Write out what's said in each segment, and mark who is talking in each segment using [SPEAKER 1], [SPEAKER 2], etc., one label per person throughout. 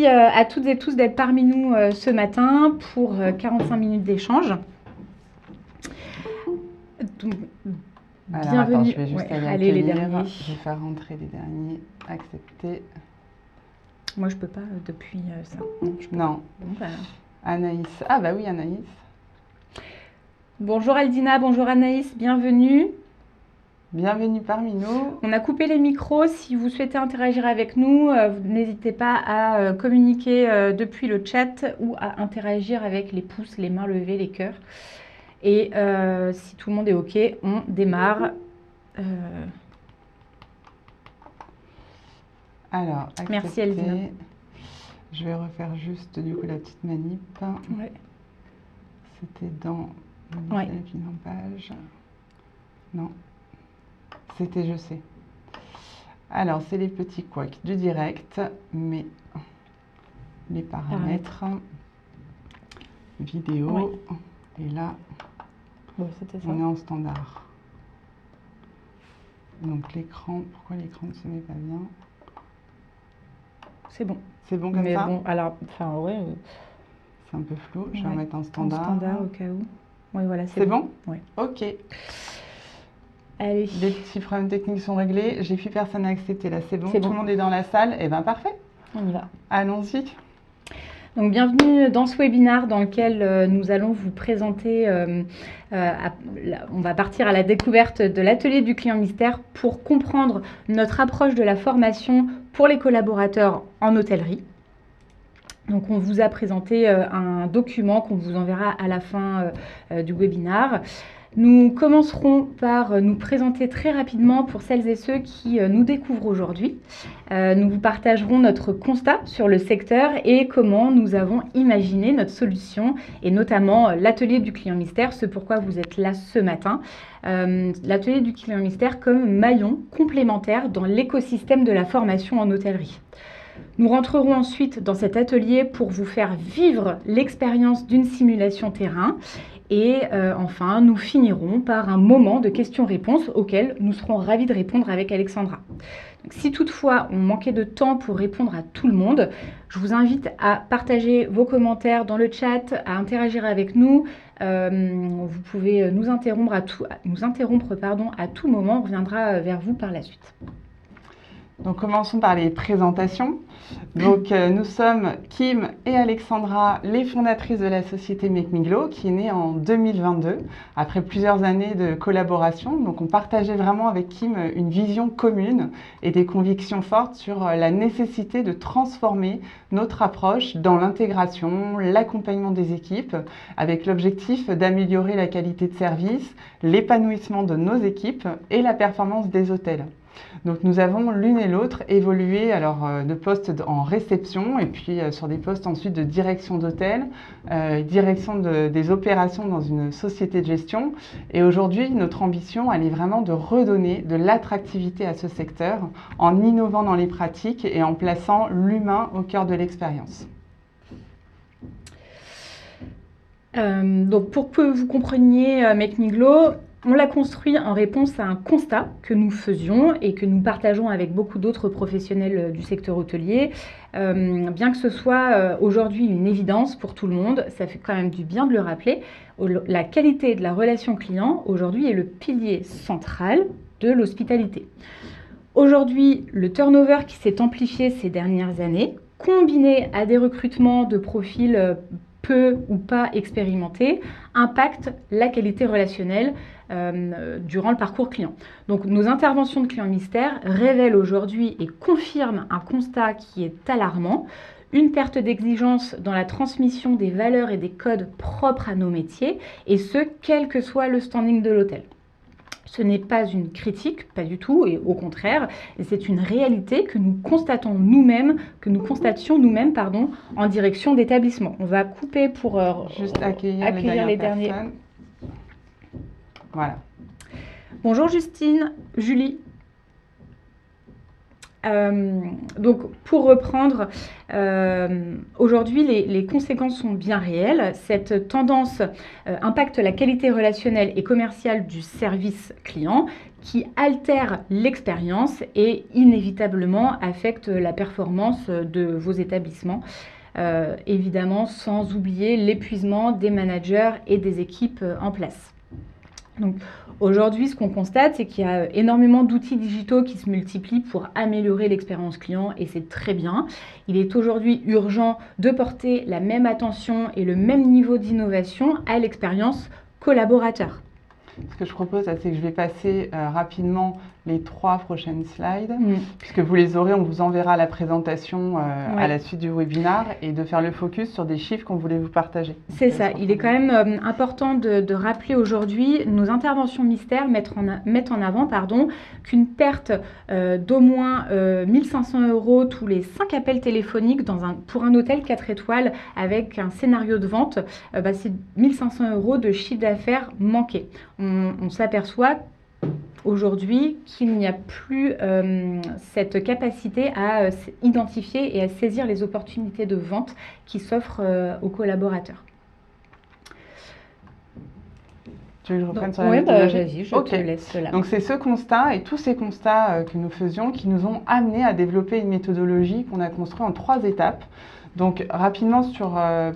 [SPEAKER 1] Merci à toutes et tous d'être parmi nous ce matin pour 45 minutes d'échange. Donc,
[SPEAKER 2] alors, attends, je vais juste aller
[SPEAKER 1] allez, les
[SPEAKER 2] accueillir.
[SPEAKER 1] derniers.
[SPEAKER 2] Je vais faire rentrer les derniers. Accepter.
[SPEAKER 1] Moi, je peux pas depuis ça.
[SPEAKER 2] Non.
[SPEAKER 1] Bon, bah.
[SPEAKER 2] Anaïs. Ah bah oui, Anaïs.
[SPEAKER 1] Bonjour Aldina, bonjour Anaïs, bienvenue.
[SPEAKER 2] Bienvenue parmi nous.
[SPEAKER 1] On a coupé les micros. Si vous souhaitez interagir avec nous, n'hésitez pas à communiquer depuis le chat ou à interagir avec les pouces, les mains levées, les cœurs. Et si tout le monde est OK, on démarre.
[SPEAKER 2] Alors, accepter.
[SPEAKER 1] Merci Aldina.
[SPEAKER 2] Je vais refaire juste du coup la petite manip.
[SPEAKER 1] Ouais.
[SPEAKER 2] C'était dans
[SPEAKER 1] Ouais.
[SPEAKER 2] la page. Non. C'était je sais. Alors, c'est les petits couacs du direct, mais les paramètres, vidéo,
[SPEAKER 1] Ouais.
[SPEAKER 2] et là,
[SPEAKER 1] Bon, c'était ça.
[SPEAKER 2] on est en standard. Donc l'écran, pourquoi l'écran ne se met pas bien?
[SPEAKER 1] C'est bon.
[SPEAKER 2] C'est bon comme
[SPEAKER 1] Mais
[SPEAKER 2] ça?
[SPEAKER 1] bon, alors, enfin, ouais.
[SPEAKER 2] C'est un peu flou, je vais
[SPEAKER 1] Ouais.
[SPEAKER 2] remettre en standard.
[SPEAKER 1] En standard au cas où. Oui, voilà,
[SPEAKER 2] C'est bon?
[SPEAKER 1] Ouais.
[SPEAKER 2] Ok.
[SPEAKER 1] Allez.
[SPEAKER 2] Les petits problèmes techniques sont réglés. J'ai plus personne à accepter là, c'est bon.
[SPEAKER 1] C'est
[SPEAKER 2] Tout
[SPEAKER 1] bon.
[SPEAKER 2] le monde est dans la salle. Et ben parfait.
[SPEAKER 1] On y va.
[SPEAKER 2] Allons-y.
[SPEAKER 1] Donc, bienvenue dans ce webinaire dans lequel nous allons vous présenter, on va partir à la découverte de l'atelier du client mystère pour comprendre notre approche de la formation pour les collaborateurs en hôtellerie. Donc, on vous a présenté un document qu'on vous enverra à la fin du webinaire. Nous commencerons par nous présenter très rapidement pour celles et ceux qui nous découvrent aujourd'hui. Nous vous partagerons notre constat sur le secteur et comment nous avons imaginé notre solution et notamment l'atelier du client mystère, ce pourquoi vous êtes là ce matin. L'atelier du client mystère comme maillon complémentaire dans l'écosystème de la formation en hôtellerie. Nous rentrerons ensuite dans cet atelier pour vous faire vivre l'expérience d'une simulation terrain. Et enfin, nous finirons par un moment de questions-réponses auquel nous serons ravis de répondre avec Alexandra. Donc, si toutefois on manquait de temps pour répondre à tout le monde, je vous invite à partager vos commentaires dans le chat, à interagir avec nous. Vous pouvez nous interrompre à tout moment. On reviendra vers vous par la suite.
[SPEAKER 2] Donc commençons par les présentations. Donc nous sommes Kim et Alexandra, les fondatrices de la société Make Me Glow, qui est née en 2022, après plusieurs années de collaboration. Donc on partageait vraiment avec Kim une vision commune et des convictions fortes sur la nécessité de transformer notre approche dans l'intégration, l'accompagnement des équipes, avec l'objectif d'améliorer la qualité de service, l'épanouissement de nos équipes et la performance des hôtels. Donc nous avons l'une et l'autre évolué de postes en réception et puis sur des postes ensuite de direction d'hôtel, direction des opérations dans une société de gestion. Et aujourd'hui, notre ambition, elle est vraiment de redonner de l'attractivité à ce secteur en innovant dans les pratiques et en plaçant l'humain au cœur de l'expérience.
[SPEAKER 1] Donc pour que vous compreniez Make Me Glow, on l'a construit en réponse à un constat que nous faisions et que nous partageons avec beaucoup d'autres professionnels du secteur hôtelier. Bien que ce soit aujourd'hui une évidence pour tout le monde, ça fait quand même du bien de le rappeler. La qualité de la relation client aujourd'hui est le pilier central de l'hospitalité. Aujourd'hui, le turnover qui s'est amplifié ces dernières années, combiné à des recrutements de profils peu ou pas expérimentés, impacte la qualité relationnelle durant le parcours client. Donc nos interventions de clients mystères révèlent aujourd'hui et confirment un constat qui est alarmant, une perte d'exigence dans la transmission des valeurs et des codes propres à nos métiers, et ce, quel que soit le standing de l'hôtel. Ce n'est pas une critique, pas du tout, et au contraire, c'est une réalité que nous constations nous-mêmes, en direction d'établissement. On va couper pour
[SPEAKER 2] juste accueillir
[SPEAKER 1] les derniers.
[SPEAKER 2] Voilà.
[SPEAKER 1] Bonjour Justine, Julie. Donc pour reprendre, aujourd'hui les conséquences sont bien réelles. Cette tendance impacte la qualité relationnelle et commerciale du service client qui altèrent l'expérience et inévitablement affectent la performance de vos établissements. Évidemment, sans oublier l'épuisement des managers et des équipes en place. Donc aujourd'hui, ce qu'on constate, c'est qu'il y a énormément d'outils digitaux qui se multiplient pour améliorer l'expérience client et c'est très bien. Il est aujourd'hui urgent de porter la même attention et le même niveau d'innovation à l'expérience collaborateur.
[SPEAKER 2] Ce que je propose, c'est que je vais passer rapidement les 3 prochaines slides, puisque vous les aurez, on vous enverra la présentation à la suite du webinaire et de faire le focus sur des chiffres qu'on voulait vous partager.
[SPEAKER 1] C'est ça, il est quand même important de rappeler aujourd'hui, nos interventions mystères mettent en avant qu'une perte d'au moins 1 500 € tous les 5 appels téléphoniques pour un hôtel 4 étoiles avec un scénario de vente, c'est 1 500 € de chiffre d'affaires manqué. On s'aperçoit aujourd'hui qu'il n'y a plus cette capacité à identifier et à saisir les opportunités de vente qui s'offrent aux collaborateurs.
[SPEAKER 2] Tu veux que je reprenne sur la méthodologie ?
[SPEAKER 1] Vas-y, je te laisse là.
[SPEAKER 2] Donc c'est ce constat et tous ces constats que nous faisions qui nous ont amenés à développer une méthodologie qu'on a construite en 3 étapes. Donc rapidement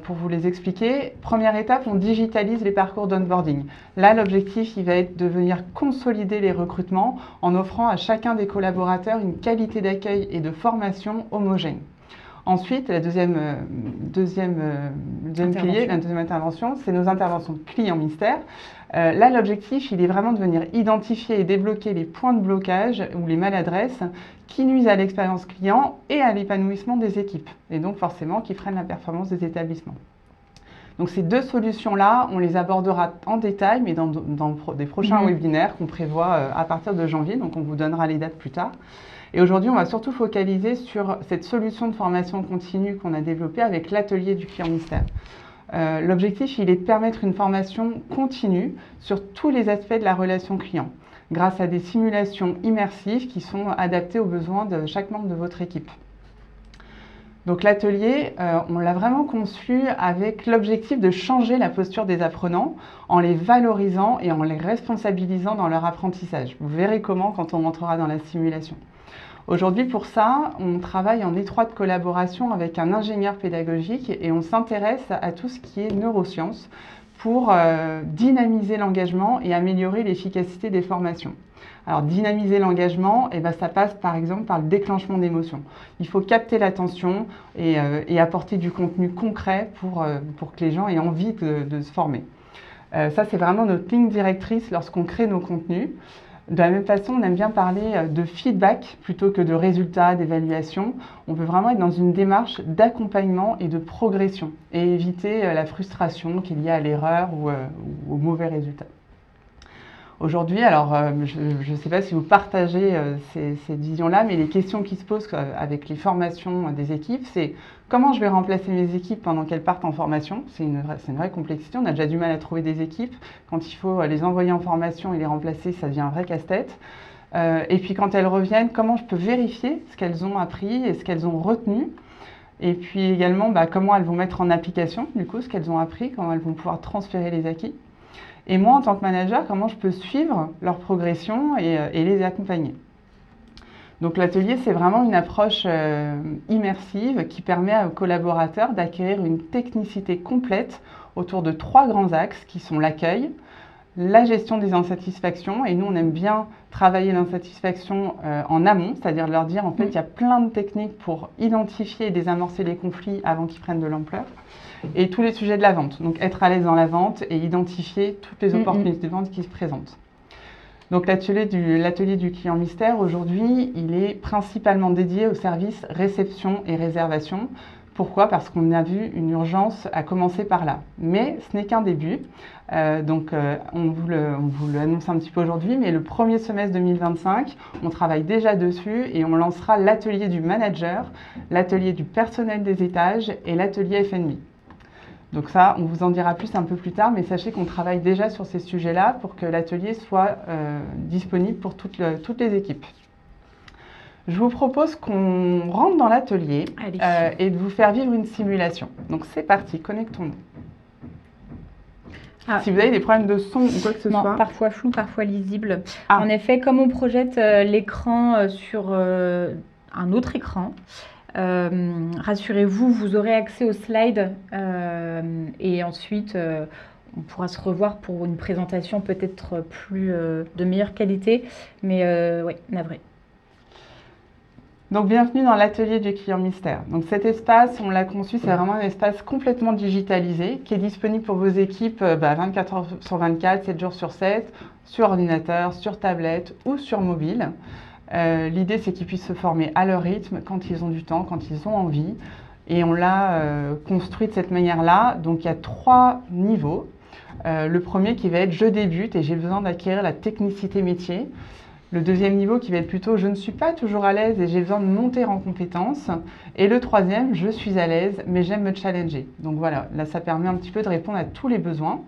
[SPEAKER 2] pour vous les expliquer, première étape, on digitalise les parcours d'onboarding. Là, l'objectif, il va être de venir consolider les recrutements en offrant à chacun des collaborateurs une qualité d'accueil et de formation homogène. Ensuite, la deuxième intervention, c'est nos interventions clients mystères. Là, l'objectif, il est vraiment de venir identifier et débloquer les points de blocage ou les maladresses qui nuisent à l'expérience client et à l'épanouissement des équipes, et donc forcément qui freinent la performance des établissements. Donc ces 2 solutions-là, on les abordera en détail, mais dans des prochains webinaires qu'on prévoit à partir de janvier, donc on vous donnera les dates plus tard. Et aujourd'hui, on va surtout focaliser sur cette solution de formation continue qu'on a développée avec l'atelier du client mystère. L'objectif, il est de permettre une formation continue sur tous les aspects de la relation client, grâce à des simulations immersives qui sont adaptées aux besoins de chaque membre de votre équipe. Donc l'atelier, on l'a vraiment conçu avec l'objectif de changer la posture des apprenants en les valorisant et en les responsabilisant dans leur apprentissage. Vous verrez comment quand on entrera dans la simulation. Aujourd'hui, pour ça, on travaille en étroite collaboration avec un ingénieur pédagogique et on s'intéresse à tout ce qui est neurosciences pour dynamiser l'engagement et améliorer l'efficacité des formations. Alors, dynamiser l'engagement, ça passe par exemple par le déclenchement d'émotions. Il faut capter l'attention et apporter du contenu concret pour que les gens aient envie de se former. Ça, c'est vraiment notre ligne directrice lorsqu'on crée nos contenus. De la même façon, on aime bien parler de feedback plutôt que de résultats, d'évaluation. On veut vraiment être dans une démarche d'accompagnement et de progression et éviter la frustration qu'il y a à l'erreur ou au mauvais résultat. Aujourd'hui, alors je ne sais pas si vous partagez cette vision-là, mais les questions qui se posent avec les formations des équipes, c'est comment je vais remplacer mes équipes pendant qu'elles partent en formation. C'est une vraie complexité, on a déjà du mal à trouver des équipes. Quand il faut les envoyer en formation et les remplacer, ça devient un vrai casse-tête. Et puis quand elles reviennent, comment je peux vérifier ce qu'elles ont appris et ce qu'elles ont retenu. Et puis également, comment elles vont mettre en application du coup ce qu'elles ont appris, comment elles vont pouvoir transférer les acquis. Et moi, en tant que manager, comment je peux suivre leur progression et les accompagner. Donc l'atelier, c'est vraiment une approche immersive qui permet aux collaborateurs d'acquérir une technicité complète autour de 3 grands axes qui sont l'accueil, la gestion des insatisfactions, et nous on aime bien travailler l'insatisfaction en amont, c'est-à-dire leur dire en fait il y a plein de techniques pour identifier et désamorcer les conflits avant qu'ils prennent de l'ampleur, et tous les sujets de la vente, donc être à l'aise dans la vente et identifier toutes les opportunités de vente qui se présentent. Donc l'atelier du client mystère aujourd'hui, il est principalement dédié aux services réception et réservation. Pourquoi ? Parce qu'on a vu une urgence à commencer par là. Mais ce n'est qu'un début. On vous l'annonce un petit peu aujourd'hui, mais le premier semestre 2025, on travaille déjà dessus et on lancera l'atelier du manager, l'atelier du personnel des étages et l'atelier F&B. Donc ça, on vous en dira plus un peu plus tard, mais sachez qu'on travaille déjà sur ces sujets-là pour que l'atelier soit disponible pour toutes les équipes. Je vous propose qu'on rentre dans l'atelier et de vous faire vivre une simulation. Donc c'est parti, connectons-nous.
[SPEAKER 1] Ah.
[SPEAKER 2] Si vous avez des problèmes de son ou quoi que ce
[SPEAKER 1] Non,
[SPEAKER 2] soit.
[SPEAKER 1] parfois flou, parfois lisible.
[SPEAKER 2] Ah.
[SPEAKER 1] En effet, comme on projette l'écran sur un autre écran, rassurez-vous, vous aurez accès aux slides et ensuite on pourra se revoir pour une présentation peut-être plus de meilleure qualité, mais oui, navré.
[SPEAKER 2] Donc bienvenue dans l'atelier du client mystère. Donc cet espace, on l'a conçu, c'est vraiment un espace complètement digitalisé qui est disponible pour vos équipes 24 heures sur 24, 7 jours sur 7, sur ordinateur, sur tablette ou sur mobile. L'idée, c'est qu'ils puissent se former à leur rythme, quand ils ont du temps, quand ils ont envie. Et on l'a construit de cette manière-là. Donc il y a 3 niveaux. Le premier qui va être « je débute et j'ai besoin d'acquérir la technicité métier ». Le deuxième niveau qui va être plutôt « je ne suis pas toujours à l'aise et j'ai besoin de monter en compétences ». Et le troisième « je suis à l'aise mais j'aime me challenger ». Donc voilà, là ça permet un petit peu de répondre à tous les besoins.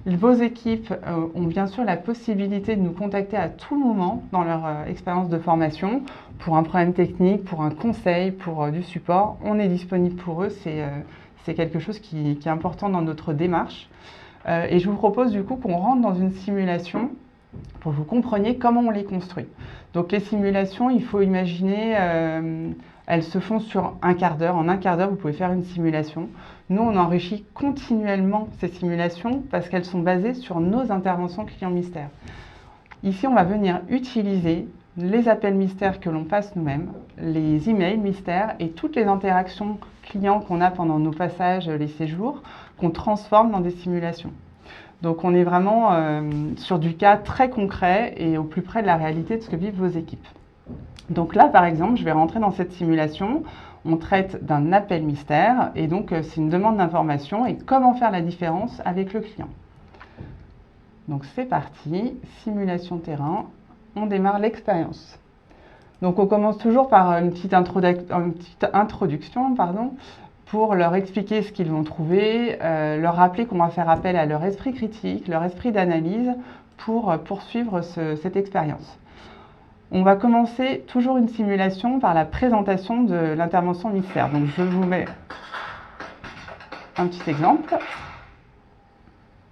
[SPEAKER 2] Vos équipes ont bien sûr la possibilité de nous contacter à tout moment dans leur expérience de formation pour un problème technique, pour un conseil, pour du support. On est disponible pour eux, c'est quelque chose qui est important dans notre démarche. Et je vous propose du coup qu'on rentre dans une simulation pour que vous compreniez comment on les construit. Donc les simulations, il faut imaginer, elles se font sur un quart d'heure. En un quart d'heure, vous pouvez faire une simulation. Nous, on enrichit continuellement ces simulations parce qu'elles sont basées sur nos interventions clients mystères. Ici, on va venir utiliser les appels mystères que l'on passe nous-mêmes, les emails mystères et toutes les interactions clients qu'on a pendant nos passages, les séjours, qu'on transforme dans des simulations. Donc on est vraiment sur du cas très concret et au plus près de la réalité de ce que vivent vos équipes. Donc là, par exemple, je vais rentrer dans cette simulation. On traite d'un appel mystère et donc c'est une demande d'information et comment faire la différence avec le client. Donc c'est parti, simulation terrain, on démarre l'expérience. Donc on commence toujours par une petite introduction, pour leur expliquer ce qu'ils vont trouver, leur rappeler qu'on va faire appel à leur esprit critique, leur esprit d'analyse pour poursuivre cette expérience. On va commencer toujours une simulation par la présentation de l'intervention mystère. Donc je vous mets un petit exemple.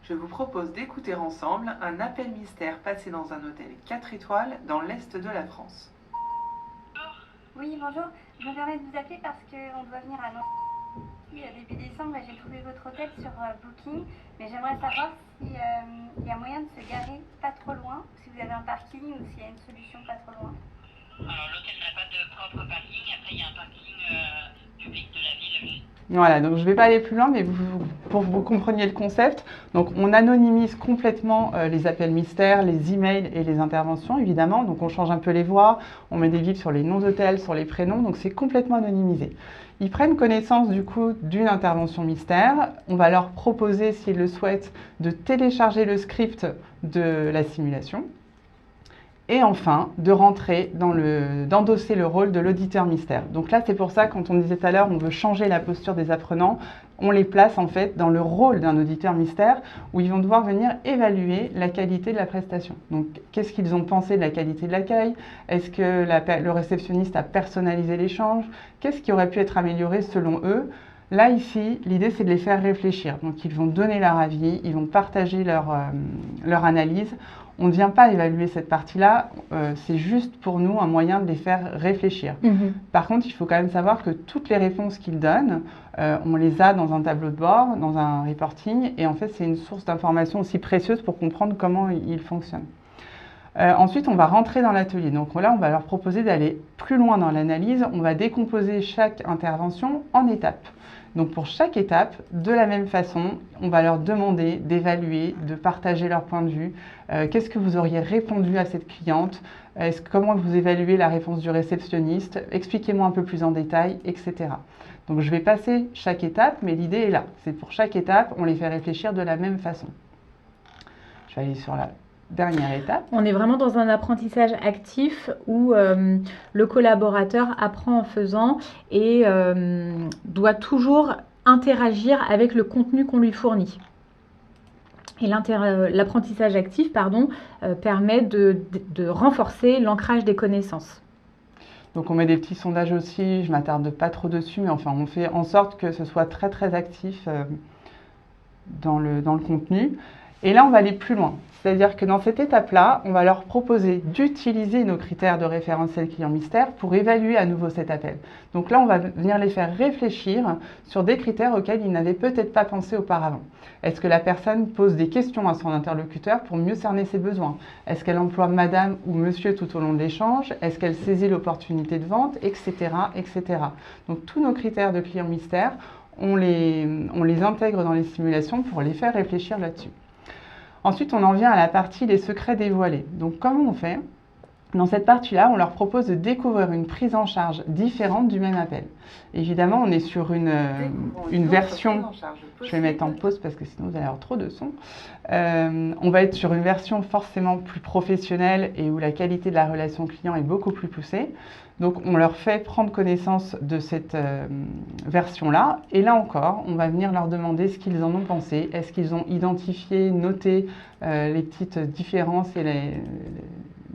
[SPEAKER 2] Je vous propose d'écouter ensemble un appel mystère passé dans un hôtel 4 étoiles dans l'est de la France.
[SPEAKER 3] Oui, bonjour. Je me permets de vous appeler parce qu'on doit venir à Nantes. Début décembre, j'ai trouvé votre hôtel sur Booking, mais j'aimerais savoir s'il y a moyen de se garer pas trop loin, si vous avez un parking ou s'il y a une solution pas trop loin.
[SPEAKER 4] Alors l'hôtel n'a pas de propre parking, après il y a un parking public de la ville.
[SPEAKER 2] Voilà, donc je ne vais pas aller plus loin, mais pour que vous compreniez le concept, donc on anonymise complètement les appels mystères, les emails et les interventions évidemment, donc on change un peu les voix, on met des bips sur les noms d'hôtels, sur les prénoms, donc c'est complètement anonymisé. Ils prennent connaissance du coup d'une intervention mystère, on va leur proposer s'ils le souhaitent de télécharger le script de la simulation. Et enfin, de rentrer d'endosser le rôle de l'auditeur mystère. Donc là, c'est pour ça, quand on disait tout à l'heure, on veut changer la posture des apprenants, on les place en fait dans le rôle d'un auditeur mystère où ils vont devoir venir évaluer la qualité de la prestation. Donc, qu'est-ce qu'ils ont pensé de la qualité de l'accueil? Est-ce que le réceptionniste a personnalisé l'échange? Qu'est-ce qui aurait pu être amélioré selon eux? Là, ici, l'idée, c'est de les faire réfléchir. Donc, ils vont donner leur avis, ils vont partager leur analyse. On ne vient pas évaluer cette partie-là, c'est juste pour nous un moyen de les faire réfléchir. Par contre, il faut quand même savoir que toutes les réponses qu'ils donnent, on les a dans un tableau de bord, dans un reporting, et en fait, c'est une source d'information aussi précieuse pour comprendre comment ils fonctionnent. Ensuite, on va rentrer dans l'atelier. Donc là, on va leur proposer d'aller plus loin dans l'analyse. On va décomposer chaque intervention en étapes. Donc pour chaque étape, de la même façon, on va leur demander d'évaluer, de partager leur point de vue. Qu'est-ce que vous auriez répondu à cette cliente? Comment vous évaluez la réponse du réceptionniste? Expliquez-moi un peu plus en détail, etc. Donc je vais passer chaque étape, mais l'idée est là. C'est pour chaque étape, on les fait réfléchir de la même façon. Je vais aller sur la dernière étape.
[SPEAKER 1] On est vraiment dans un apprentissage actif où le collaborateur apprend en faisant et doit toujours interagir avec le contenu qu'on lui fournit. Et l'apprentissage actif permet de renforcer l'ancrage des connaissances.
[SPEAKER 2] Donc on met des petits sondages aussi, je ne m'attarde pas trop dessus, mais enfin on fait en sorte que ce soit très très actif dans le contenu. Et là, on va aller plus loin. C'est-à-dire que dans cette étape-là, on va leur proposer d'utiliser nos critères de référentiel client mystère pour évaluer à nouveau cet appel. Donc là, on va venir les faire réfléchir sur des critères auxquels ils n'avaient peut-être pas pensé auparavant. Est-ce que la personne pose des questions à son interlocuteur pour mieux cerner ses besoins? Est-ce qu'elle emploie madame ou monsieur tout au long de l'échange? Est-ce qu'elle saisit l'opportunité de vente, etc., etc. Donc tous nos critères de client mystère, on les intègre dans les simulations pour les faire réfléchir là-dessus. Ensuite, on en vient à la partie les secrets dévoilés. Donc, comment on fait? Dans cette partie-là, on leur propose de découvrir une prise en charge différente du même appel. Évidemment, on est sur une version, je vais mettre en pause parce que sinon vous allez avoir trop de son. On va être sur une version forcément plus professionnelle et où la qualité de la relation client est beaucoup plus poussée. Donc, on leur fait prendre connaissance de cette version-là. Et là encore, on va venir leur demander ce qu'ils en ont pensé. Est-ce qu'ils ont identifié, noté les petites différences et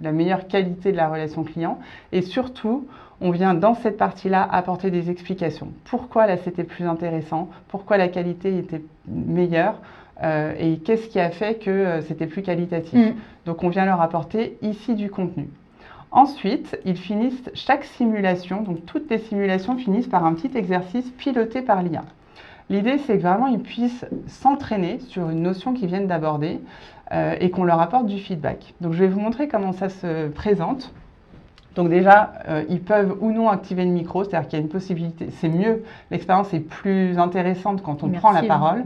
[SPEAKER 2] la meilleure qualité de la relation client. Et surtout, on vient dans cette partie-là apporter des explications. Pourquoi là c'était plus intéressant, pourquoi la qualité était meilleure et qu'est-ce qui a fait que c'était plus qualitatif. Donc on vient leur apporter ici du contenu. Ensuite, ils finissent chaque simulation, donc toutes les simulations finissent par un petit exercice piloté par l'IA. L'idée, c'est que vraiment ils puissent s'entraîner sur une notion qu'ils viennent d'aborder et qu'on leur apporte du feedback. Donc je vais vous montrer comment ça se présente. Donc déjà, ils peuvent ou non activer le micro, c'est-à-dire qu'il y a une possibilité, c'est mieux, l'expérience est plus intéressante quand on prend la parole.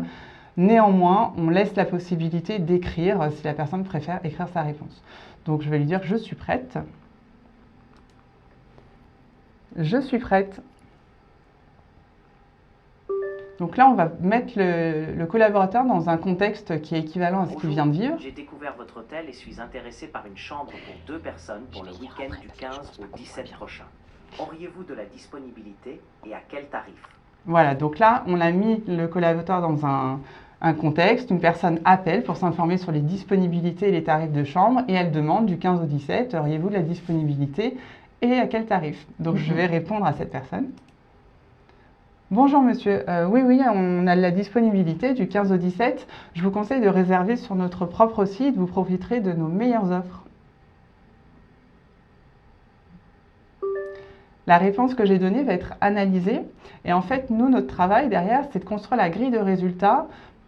[SPEAKER 2] Néanmoins, on laisse la possibilité d'écrire si la personne préfère écrire sa réponse. Donc je vais lui dire « Je suis prête ». Je suis prête. Donc là, on va mettre le collaborateur dans un contexte qui est équivalent à ce qu'il vient de vivre.
[SPEAKER 5] J'ai découvert votre hôtel et suis intéressé par une chambre pour 2 personnes pour le week-end du 15 au 17 prochain. Auriez-vous de la disponibilité et à quel tarif?
[SPEAKER 2] Voilà, donc là, on a mis le collaborateur dans un contexte. Une personne appelle pour s'informer sur les disponibilités et les tarifs de chambre et elle demande du 15 au 17, auriez-vous de la disponibilité et à quel tarif? Donc je vais répondre à cette personne. Bonjour monsieur, oui, on a de la disponibilité du 15 au 17. Je vous conseille de réserver sur notre propre site, vous profiterez de nos meilleures offres. La réponse que j'ai donnée va être analysée. Et en fait, nous, notre travail derrière, c'est de construire la grille de résultats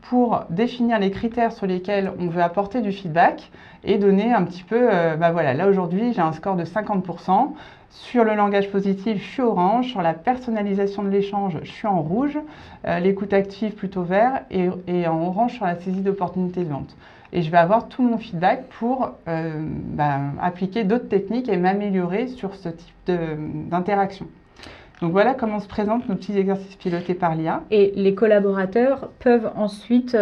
[SPEAKER 2] pour définir les critères sur lesquels on veut apporter du feedback et donner un petit peu, voilà, là aujourd'hui, j'ai un score de 50%. Sur le langage positif, je suis orange. Sur la personnalisation de l'échange, je suis en rouge. L'écoute active, plutôt vert. Et en orange, sur la saisie d'opportunités de vente. Et je vais avoir tout mon feedback pour appliquer d'autres techniques et m'améliorer sur ce type d'interaction. Donc voilà comment se présentent nos petits exercices pilotés par l'IA.
[SPEAKER 1] Et les collaborateurs peuvent ensuite,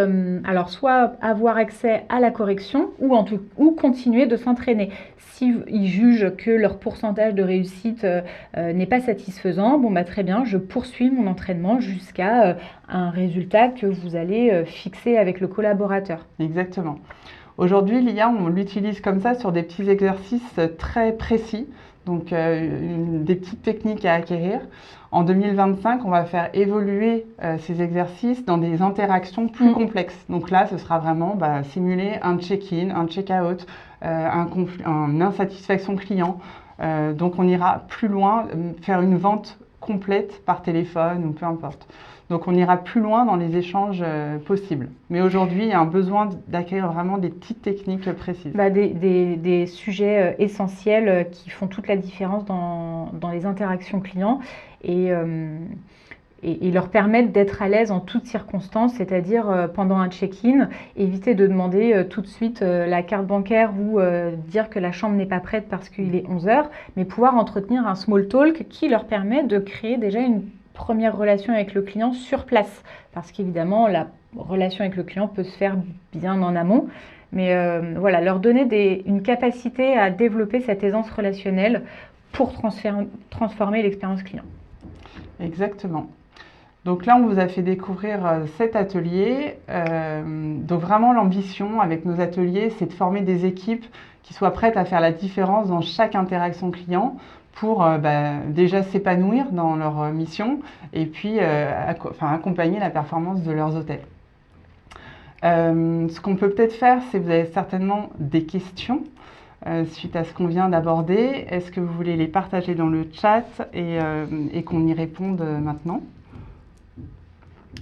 [SPEAKER 1] alors soit avoir accès à la correction ou continuer de s'entraîner. S'ils jugent que leur pourcentage de réussite n'est pas satisfaisant, bon bah très bien, je poursuis mon entraînement jusqu'à un résultat que vous allez fixer avec le collaborateur.
[SPEAKER 2] Exactement. Aujourd'hui, l'IA, on l'utilise comme ça sur des petits exercices très précis. Donc, des petites techniques à acquérir. En 2025, on va faire évoluer ces exercices dans des interactions plus complexes. Donc là, ce sera vraiment simuler un check-in, un check-out, une insatisfaction client. Donc, on ira plus loin, faire une vente complète par téléphone ou peu importe. Donc, on ira plus loin dans les échanges possibles. Mais aujourd'hui, il y a un besoin d'acquérir vraiment des petites techniques précises.
[SPEAKER 1] Des sujets essentiels qui font toute la différence dans les interactions clients et leur permettre d'être à l'aise en toutes circonstances, c'est-à-dire pendant un check-in, éviter de demander tout de suite la carte bancaire ou dire que la chambre n'est pas prête parce qu'il est 11 h, mais pouvoir entretenir un small talk qui leur permet de créer déjà une première relation avec le client sur place, parce qu'évidemment la relation avec le client peut se faire bien en amont, mais voilà, leur donner une capacité à développer cette aisance relationnelle pour transformer l'expérience client.
[SPEAKER 2] Exactement. Donc là, on vous a fait découvrir cet atelier. Donc vraiment, l'ambition avec nos ateliers, c'est de former des équipes qui soient prêtes à faire la différence dans chaque interaction client pour déjà s'épanouir dans leur mission et puis accompagner la performance de leurs hôtels. Ce qu'on peut peut-être faire, c'est vous avez certainement des questions suite à ce qu'on vient d'aborder. Est-ce que vous voulez les partager dans le chat et qu'on y réponde maintenant?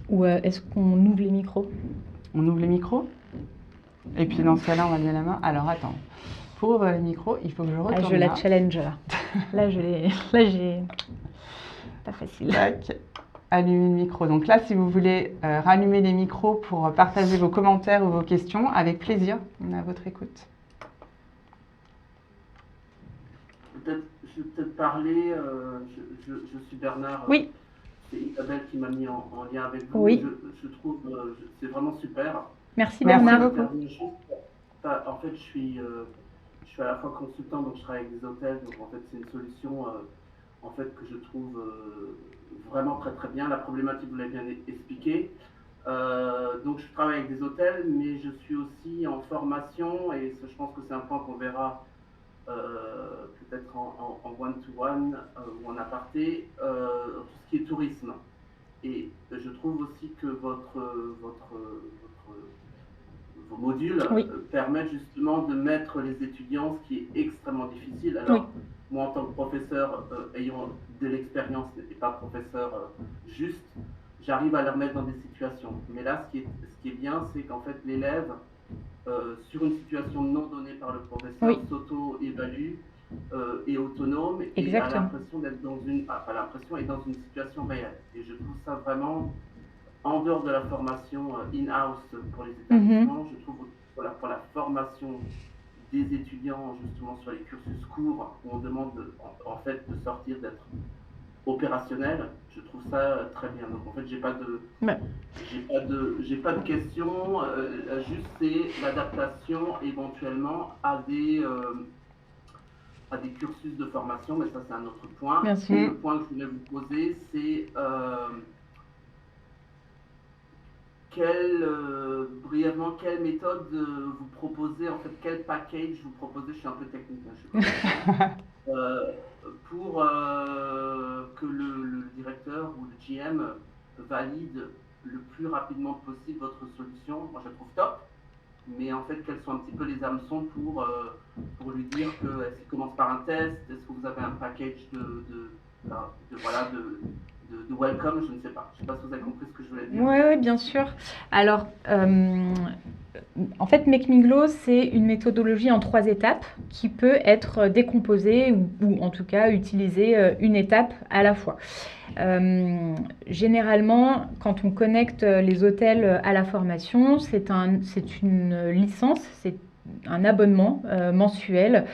[SPEAKER 1] Ou est-ce qu'on ouvre les micros?
[SPEAKER 2] On ouvre les micros? Et puis dans ce cas-là, on va lever la main. Alors attends, pour ouvrir les micros, il faut que je retourne
[SPEAKER 1] Je la
[SPEAKER 2] là.
[SPEAKER 1] challenge là. Là, j'ai... Pas facile.
[SPEAKER 2] Tac, allumer le micro. Donc là, si vous voulez rallumer les micros pour partager vos commentaires ou vos questions, avec plaisir, on est à votre écoute.
[SPEAKER 6] Je vais peut-être parler, je suis Bernard.
[SPEAKER 1] Oui.
[SPEAKER 6] C'est Isabelle qui m'a mis en lien avec vous.
[SPEAKER 1] Oui.
[SPEAKER 6] Je trouve c'est vraiment super.
[SPEAKER 1] Merci
[SPEAKER 2] Merci
[SPEAKER 1] Bernard.
[SPEAKER 2] beaucoup.
[SPEAKER 6] En fait, je suis à la fois consultant, donc je travaille avec des hôtels. Donc en fait, c'est une solution en fait, que je trouve vraiment très très bien. La problématique, vous l'avez bien expliqué. Donc je travaille avec des hôtels, mais je suis aussi en formation et je pense que c'est un point qu'on verra peut-être en one-to-one ou en aparté, tout ce qui est tourisme. Et je trouve aussi que vos modules
[SPEAKER 1] Oui.
[SPEAKER 6] permettent justement de mettre les étudiants, ce qui est extrêmement difficile. Alors,
[SPEAKER 1] Oui.
[SPEAKER 6] moi en tant que professeur, ayant de l'expérience et pas professeur juste, j'arrive à les remettre dans des situations. Mais là, ce qui est bien, c'est qu'en fait, l'élève, sur une situation non donnée par le professeur,
[SPEAKER 1] Oui.
[SPEAKER 6] s'auto-évalue, est autonome et a
[SPEAKER 1] Exactement.
[SPEAKER 6] l'impression d'être dans une situation réelle. Et je trouve ça vraiment, en dehors de la formation in-house pour les établissements, je trouve pour la formation des étudiants justement sur les cursus courts où on demande en fait de sortir, d'être opérationnel, je trouve ça très bien. Donc en fait, j'ai pas de questions, juste c'est l'adaptation éventuellement à des cursus de formation, mais ça c'est un autre point.
[SPEAKER 1] Bien sûr.
[SPEAKER 6] Et le point que je voulais vous poser, c'est brièvement, quelle méthode vous proposez, en fait, quel package vous proposez, je suis un peu technique, hein, je sais pas, pour que le directeur ou le GM valide le plus rapidement possible votre solution. Moi, je la trouve top, mais en fait, quels sont un petit peu les hameçons pour lui dire que est-ce qu'il commence par un test, est-ce que vous avez un package de welcome, je ne sais pas. Je ne sais pas si vous avez compris ce que je voulais dire.
[SPEAKER 1] Oui, bien sûr. Alors, en fait, Make Me Glow, c'est une méthodologie en 3 étapes qui peut être décomposée ou en tout cas utiliser une étape à la fois. Généralement, quand on connecte les hôtels à la formation, c'est une licence, c'est un abonnement mensuel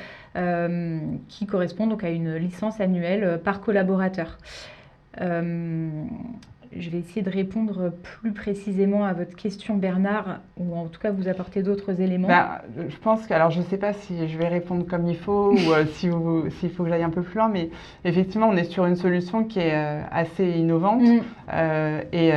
[SPEAKER 1] qui correspond donc à une licence annuelle par collaborateur. Je vais essayer de répondre plus précisément à votre question, Bernard, ou en tout cas vous apporter d'autres éléments.
[SPEAKER 2] Je pense que, alors je ne sais pas si je vais répondre comme il faut ou s'il faut que j'aille un peu plus loin, mais effectivement on est sur une solution qui est assez innovante et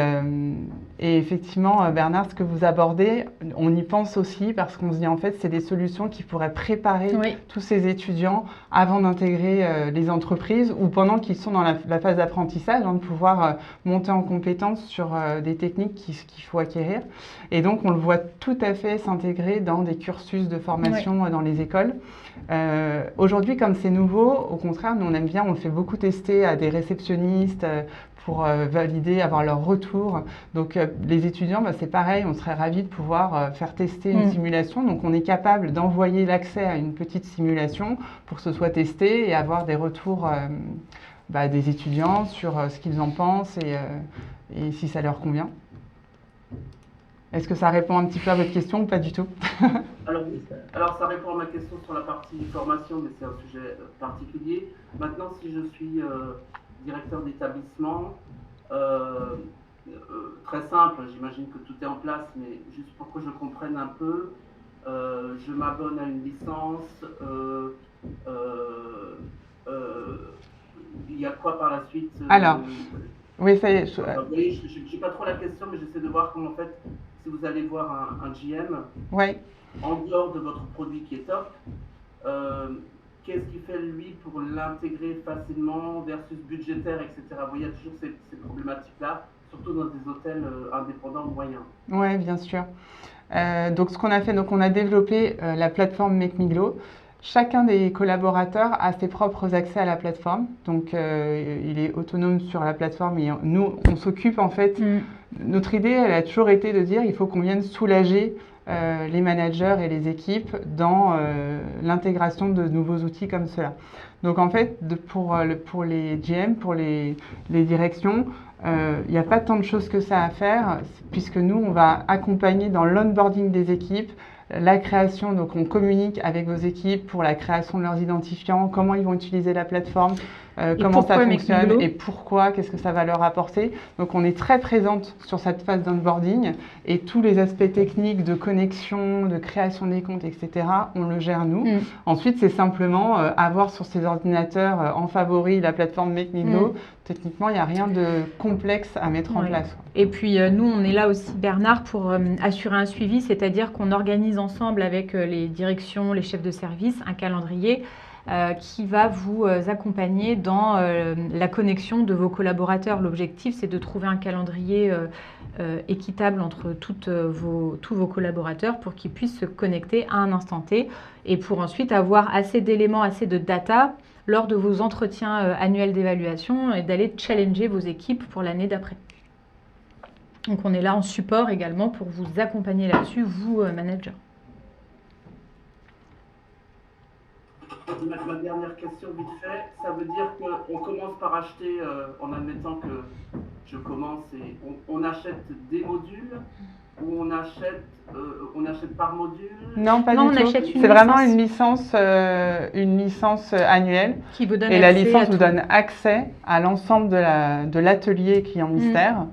[SPEAKER 2] effectivement Bernard, ce que vous abordez, on y pense aussi parce qu'on se dit en fait c'est des solutions qui pourraient préparer tous ces étudiants avant d'intégrer les entreprises ou pendant qu'ils sont dans la phase d'apprentissage, de pouvoir monter en compétences sur des techniques qu'il faut acquérir. Et donc, on le voit tout à fait s'intégrer dans des cursus de formation dans les écoles. Aujourd'hui, comme c'est nouveau, au contraire, nous, on aime bien, on le fait beaucoup tester à des réceptionnistes pour valider, avoir leur retour. Donc, les étudiants, c'est pareil, on serait ravis de pouvoir faire tester une simulation. Donc, on est capable d'envoyer l'accès à une petite simulation pour que ce soit testé et avoir des retours des étudiants sur ce qu'ils en pensent et si ça leur convient. Est-ce que ça répond un petit peu à votre question ou pas du tout?
[SPEAKER 6] Alors ça répond à ma question sur la partie formation, mais c'est un sujet particulier. Maintenant, si je suis directeur d'établissement, très simple, j'imagine que tout est en place, mais juste pour que je comprenne un peu, je m'abonne à une licence, il y a quoi par la suite
[SPEAKER 2] Alors, oui, ça y est.
[SPEAKER 6] Je n'ai pas trop la question, mais j'essaie de voir comment, en fait, si vous allez voir un GM, en dehors de votre produit qui est top, qu'est-ce qu'il fait lui pour l'intégrer facilement versus budgétaire, etc. Vous voyez, il y a toujours ces problématiques-là surtout dans des hôtels indépendants moyens.
[SPEAKER 2] Oui, bien sûr. Donc, ce qu'on a fait, donc on a développé la plateforme MakeMiglo. Chacun des collaborateurs a ses propres accès à la plateforme. Donc, il est autonome sur la plateforme et nous, on s'occupe en fait. Notre idée, elle a toujours été de dire il faut qu'on vienne soulager les managers et les équipes dans l'intégration de nouveaux outils comme cela. Donc en fait, pour les GM, pour les directions, il n'y a pas tant de choses que ça à faire, puisque nous, on va accompagner dans l'onboarding des équipes, la création, donc on communique avec vos équipes pour la création de leurs identifiants, comment ils vont utiliser la plateforme, comment ça fonctionne et pourquoi, qu'est-ce que ça va leur apporter. Donc on est très présente sur cette phase d'onboarding et tous les aspects techniques de connexion, de création des comptes, etc., on le gère nous. Ensuite, c'est simplement avoir sur ces ordinateurs en favori la plateforme MakeMiglo. Techniquement, il n'y a rien de complexe à mettre en place.
[SPEAKER 1] Et puis nous, on est là aussi, Bernard, pour assurer un suivi, c'est-à-dire qu'on organise ensemble avec les directions, les chefs de service, un calendrier qui va vous accompagner dans la connexion de vos collaborateurs. L'objectif, c'est de trouver un calendrier équitable entre tous vos collaborateurs pour qu'ils puissent se connecter à un instant T et pour ensuite avoir assez d'éléments, assez de data lors de vos entretiens annuels d'évaluation et d'aller challenger vos équipes pour l'année d'après. Donc on est là en support également pour vous accompagner là-dessus, vous, managers.
[SPEAKER 6] Ma dernière question vite fait, ça veut dire qu'on commence par acheter, en admettant que je commence, et on achète des modules ou on achète par module?
[SPEAKER 2] Non, pas du tout. C'est vraiment une licence annuelle.
[SPEAKER 1] Qui vous donne
[SPEAKER 2] et la licence vous donne accès à l'ensemble de l'atelier client mystère.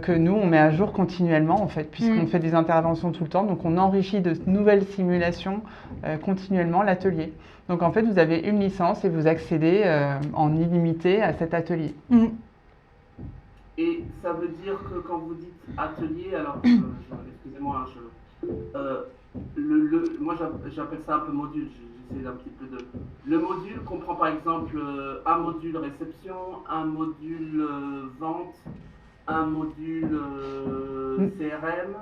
[SPEAKER 2] Que nous, on met à jour continuellement, en fait, puisqu'on fait des interventions tout le temps. Donc, on enrichit de nouvelles simulations continuellement l'atelier. Donc, en fait, vous avez une licence et vous accédez en illimité à cet atelier.
[SPEAKER 6] Et ça veut dire que quand vous dites atelier, alors, excusez-moi, moi j'appelle ça un peu module, j'essaie d'un petit peu de... Le module comprend par exemple un module réception, un module vente, un module CRM,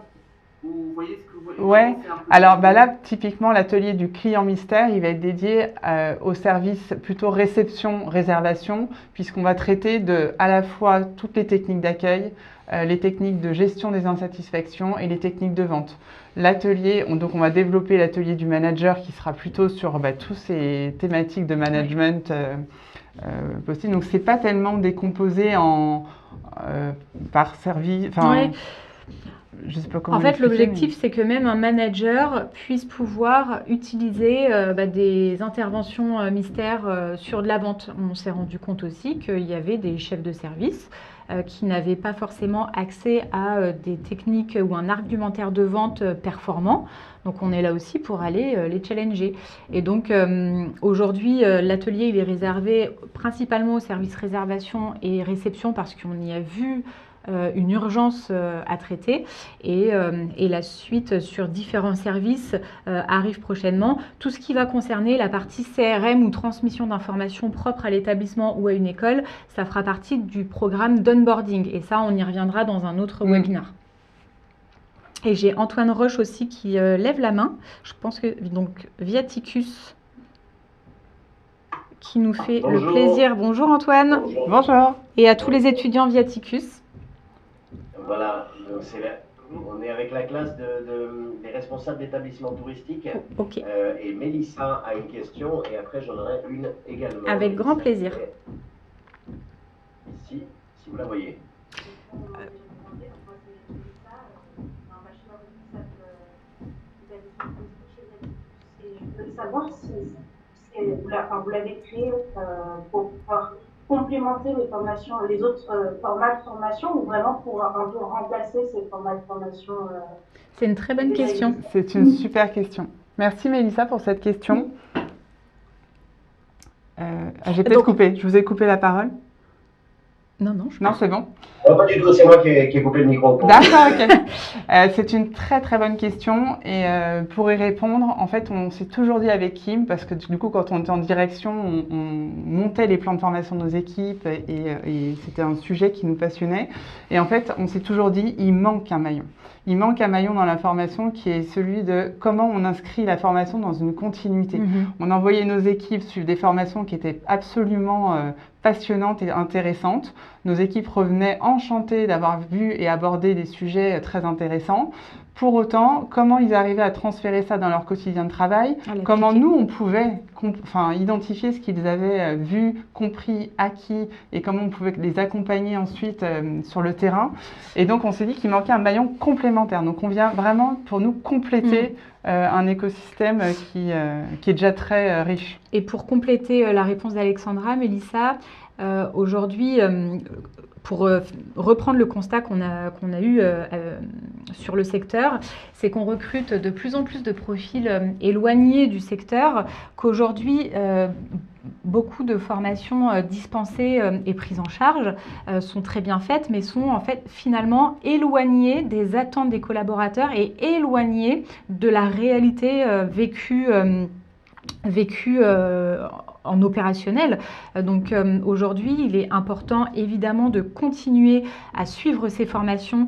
[SPEAKER 6] ou vous voyez ce que vous voyez?
[SPEAKER 2] Ouais, alors là, typiquement, l'atelier du client mystère, il va être dédié au service plutôt réception, réservation, puisqu'on va traiter à la fois toutes les techniques d'accueil, les techniques de gestion des insatisfactions et les techniques de vente. L'atelier, donc on va développer l'atelier du manager qui sera plutôt sur tous ces thématiques de management possibles. Donc, ce n'est pas tellement décomposé par service. Je sais pas comment
[SPEAKER 1] l'objectif, c'est que même un manager puisse pouvoir utiliser des interventions mystères sur de la vente. On s'est rendu compte aussi qu'il y avait des chefs de service qui n'avaient pas forcément accès à des techniques ou un argumentaire de vente performant. Donc, on est là aussi pour aller les challenger. Et donc, aujourd'hui, l'atelier, il est réservé principalement aux services réservation et réception parce qu'on y a vu une urgence à traiter et la suite sur différents services arrive prochainement. Tout ce qui va concerner la partie CRM ou transmission d'informations propres à l'établissement ou à une école, ça fera partie du programme d'onboarding et ça, on y reviendra dans un autre webinaire. Et j'ai Antoine Roche aussi qui lève la main. Je pense que donc Viaticus qui nous fait le plaisir. Bonjour Antoine.
[SPEAKER 2] Bonjour.
[SPEAKER 1] Et à tous les étudiants Viaticus.
[SPEAKER 7] Voilà, donc on est avec la classe des responsables d'établissements touristiques.
[SPEAKER 1] Ok.
[SPEAKER 7] Et Mélissa a une question et après j'en aurai une également.
[SPEAKER 1] Avec grand plaisir.
[SPEAKER 7] Ici, si vous la voyez.
[SPEAKER 8] Je voulais savoir si vous l'avez créé pour pouvoir complémenter les autres formats de formation ou vraiment pour un peu remplacer ces formats de formation?
[SPEAKER 1] C'est une très bonne question.
[SPEAKER 2] C'est une super question. Merci Mélissa pour cette question. J'ai peut-être coupé, je vous ai coupé la parole.
[SPEAKER 1] Non,
[SPEAKER 2] Non, c'est bon.
[SPEAKER 7] Non, pas du tout, c'est moi qui ai coupé le micro.
[SPEAKER 2] D'accord, ok. C'est une très très bonne question et pour y répondre, en fait, on s'est toujours dit avec Kim, parce que du coup, quand on était en direction, on montait les plans de formation de nos équipes et c'était un sujet qui nous passionnait. Et en fait, on s'est toujours dit, il manque un maillon. Il manque un maillon dans la formation qui est celui de comment on inscrit la formation dans une continuité. On envoyait nos équipes suivre des formations qui étaient absolument passionnantes et intéressantes. Nos équipes revenaient enchantées d'avoir vu et abordé des sujets très intéressants. Pour autant, comment ils arrivaient à transférer ça dans leur quotidien de travail, comment nous, on pouvait identifier ce qu'ils avaient vu, compris, acquis et comment on pouvait les accompagner ensuite sur le terrain. Et donc, on s'est dit qu'il manquait un maillon complémentaire. Donc, on vient vraiment pour nous compléter un écosystème qui est déjà très riche.
[SPEAKER 1] Et pour compléter la réponse d'Alexandra, Mélissa, aujourd'hui, pour reprendre le constat qu'on a eu sur le secteur, c'est qu'on recrute de plus en plus de profils éloignés du secteur, qu'aujourd'hui, beaucoup de formations dispensées et prises en charge sont très bien faites, mais sont en fait finalement éloignées des attentes des collaborateurs et éloignées de la réalité vécue en opérationnel. Donc aujourd'hui, il est important évidemment de continuer à suivre ces formations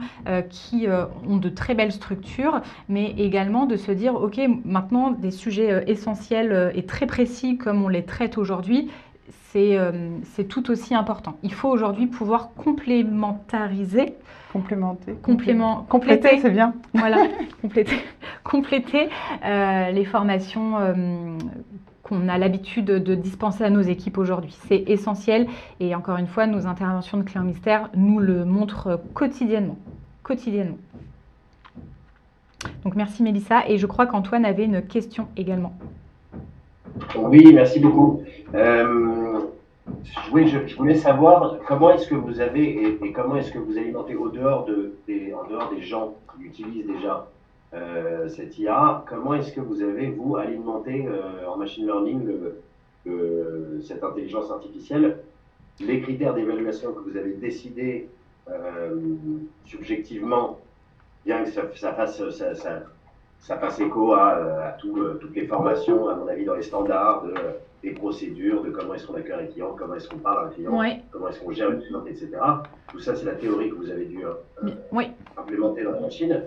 [SPEAKER 1] qui ont de très belles structures, mais également de se dire, ok, maintenant des sujets essentiels et très précis comme on les traite aujourd'hui, c'est tout aussi important. Il faut aujourd'hui pouvoir compléter,
[SPEAKER 2] c'est bien.
[SPEAKER 1] Voilà, compléter les formations qu'on a l'habitude de dispenser à nos équipes aujourd'hui. C'est essentiel et encore une fois, nos interventions de Client Mystère nous le montrent quotidiennement. Donc merci Mélissa et je crois qu'Antoine avait une question également.
[SPEAKER 7] Oui, merci beaucoup. Je voulais savoir comment est-ce que vous avez et comment est-ce que vous alimentez en dehors des gens qui utilisent déjà cette IA, comment est-ce que vous avez, vous, alimenté en machine learning cette intelligence artificielle, les critères d'évaluation que vous avez décidé subjectivement, bien que ça fasse écho à toutes les formations, à mon avis, dans les standards, des procédures, de comment est-ce qu'on accueille un client, comment est-ce qu'on parle à un client, comment est-ce qu'on gère une cliente, etc. Tout ça, c'est la théorie que vous avez dû implémenter dans la machine.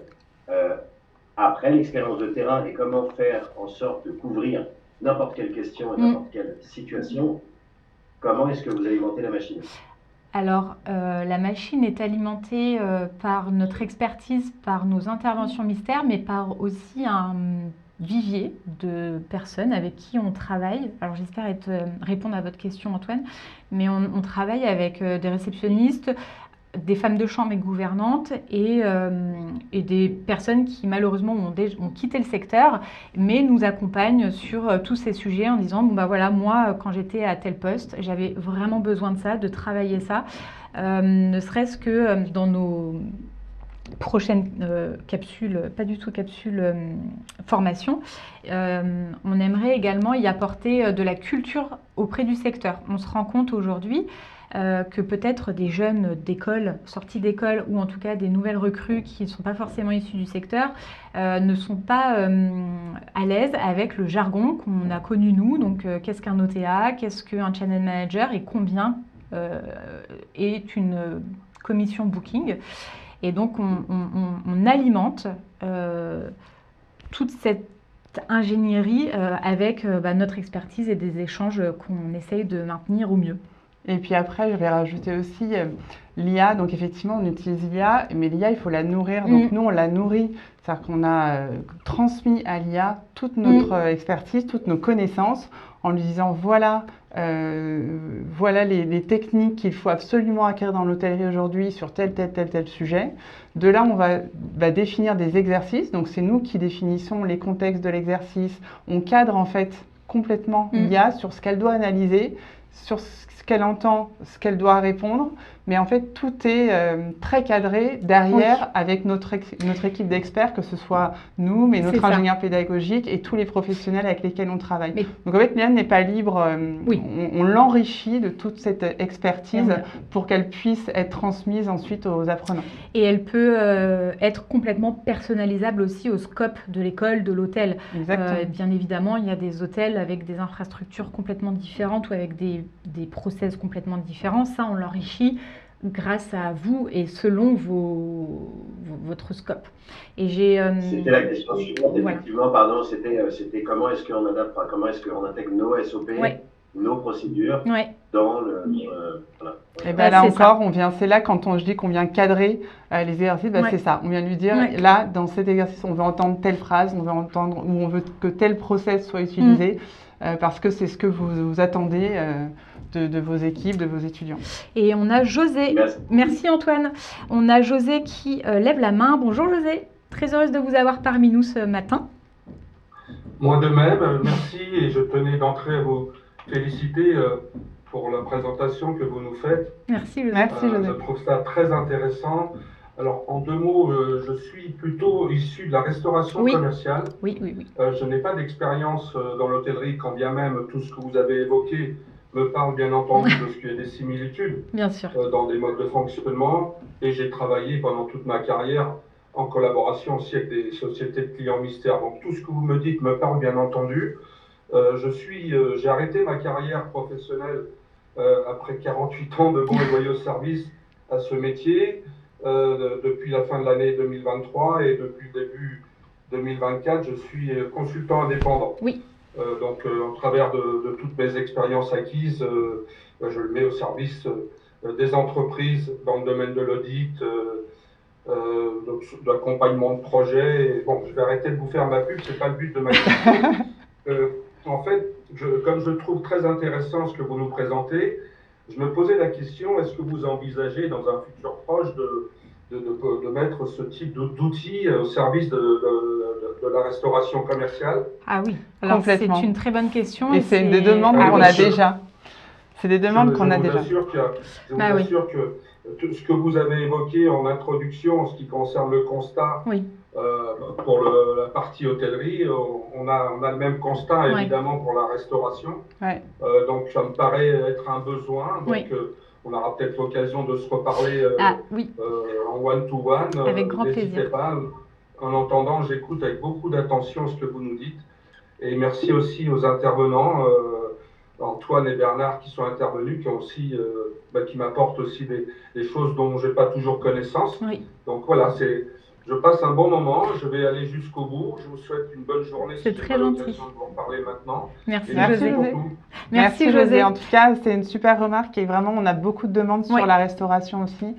[SPEAKER 7] Après, l'expérience de terrain et comment faire en sorte de couvrir n'importe quelle question et n'importe quelle situation, comment est-ce que vous alimentez la machine ?
[SPEAKER 1] Alors, la machine est alimentée par notre expertise, par nos interventions mystères, mais par aussi un vivier de personnes avec qui on travaille. Alors, j'espère répondre à votre question, Antoine, mais on travaille avec des réceptionnistes, des femmes de chambre et gouvernantes et des personnes qui malheureusement ont quitté le secteur mais nous accompagnent sur tous ces sujets en disant bon bah voilà, moi quand j'étais à tel poste j'avais vraiment besoin de ça, de travailler ça, ne serait-ce que dans nos prochaines capsules, pas du tout capsules formation, on aimerait également y apporter de la culture auprès du secteur. On se rend compte aujourd'hui que peut-être des jeunes d'école, sortis d'école ou en tout cas des nouvelles recrues qui ne sont pas forcément issues du secteur ne sont pas à l'aise avec le jargon qu'on a connu nous. Donc qu'est-ce qu'un OTA, qu'est-ce qu'un channel manager et combien est une commission booking. Et donc on alimente toute cette ingénierie avec notre expertise et des échanges qu'on essaye de maintenir au mieux.
[SPEAKER 2] Et puis après, je vais rajouter aussi l'IA. Donc effectivement, on utilise l'IA, mais l'IA, il faut la nourrir. Donc nous, on la nourrit. C'est-à-dire qu'on a transmis à l'IA toute notre expertise, toutes nos connaissances, en lui disant voilà les techniques qu'il faut absolument acquérir dans l'hôtellerie aujourd'hui sur tel sujet. De là, on va définir des exercices. Donc c'est nous qui définissons les contextes de l'exercice. On cadre en fait complètement l'IA sur ce qu'elle doit analyser, sur ce ce qu'elle entend, ce qu'elle doit répondre, mais en fait tout est très cadré derrière avec notre équipe d'experts, que ce soit nous, mais notre ingénieur pédagogique et tous les professionnels avec lesquels on travaille. Donc en fait, Mylène n'est pas libre, on l'enrichit de toute cette expertise pour qu'elle puisse être transmise ensuite aux apprenants.
[SPEAKER 1] Et elle peut être complètement personnalisable aussi au scope de l'école, de l'hôtel. Bien évidemment, il y a des hôtels avec des infrastructures complètement différentes ou avec des process complètement différents. Ça, on l'enrichit grâce à vous et selon votre scope. Et
[SPEAKER 7] c'était la question suivante, effectivement, pardon, c'était comment est-ce qu'on adapte, comment est-ce qu'on intègre nos SOP, nos procédures dans le... voilà.
[SPEAKER 2] Et bien là encore, c'est là quand je dis qu'on vient cadrer les exercices, c'est ça. On vient lui dire, là, dans cet exercice, on veut entendre telle phrase, on veut entendre, ou on veut que tel process soit utilisé, parce que c'est ce que vous attendez de vos équipes, de vos étudiants.
[SPEAKER 1] Et on a José. Merci Antoine. On a José qui lève la main. Bonjour José. Très heureuse de vous avoir parmi nous ce matin.
[SPEAKER 9] Moi de même, merci, et je tenais d'entrée à vous féliciter pour la présentation que vous nous faites.
[SPEAKER 1] Merci José.
[SPEAKER 9] Je trouve ça très intéressant. Alors en 2 mots, je suis plutôt issu de la restauration commerciale.
[SPEAKER 1] Oui.
[SPEAKER 9] Je n'ai pas d'expérience dans l'hôtellerie, quand bien même tout ce que vous avez évoqué me parle bien entendu parce qu'il y a des similitudes dans des modes de fonctionnement, et j'ai travaillé pendant toute ma carrière en collaboration aussi avec des sociétés de clients mystères. Donc tout ce que vous me dites me parle bien entendu. J'ai arrêté ma carrière professionnelle après 48 ans de bons et loyaux services à ce métier depuis la fin de l'année 2023, et depuis le début 2024, je suis consultant indépendant. Donc, au travers de toutes mes expériences acquises, je le mets au service des entreprises dans le domaine de l'audit, de l'accompagnement de projets. Et bon, je vais arrêter de vous faire ma pub, c'est pas le but de ma question. En fait, comme je trouve très intéressant ce que vous nous présentez, je me posais la question, est-ce que vous envisagez dans un futur proche de mettre ce type d'outils au service de la restauration commerciale?
[SPEAKER 1] Ah oui, alors c'est une très bonne question.
[SPEAKER 2] Et c'est des demandes qu'on a déjà. C'est des demandes qu'on a déjà.
[SPEAKER 9] Je vous assure que tout ce que vous avez évoqué en introduction en ce qui concerne le constat, pour la partie hôtellerie, on a le même constat évidemment pour la restauration. Donc ça me paraît être un besoin. Donc, on aura peut-être l'occasion de se reparler en one-to-one.
[SPEAKER 1] Avec grand plaisir.
[SPEAKER 9] Pas. En entendant, j'écoute avec beaucoup d'attention ce que vous nous dites. Et merci aussi aux intervenants, Antoine et Bernard, qui sont intervenus, qui m'apportent aussi des choses dont je n'ai pas toujours connaissance. Donc voilà, je passe un bon moment, je vais aller jusqu'au bout. Je vous souhaite une bonne journée.
[SPEAKER 1] C'est très gentil.
[SPEAKER 9] Je vais en parler maintenant.
[SPEAKER 1] Merci José.
[SPEAKER 2] Merci José. En tout cas, c'est une super remarque et vraiment, on a beaucoup de demandes sur la restauration aussi.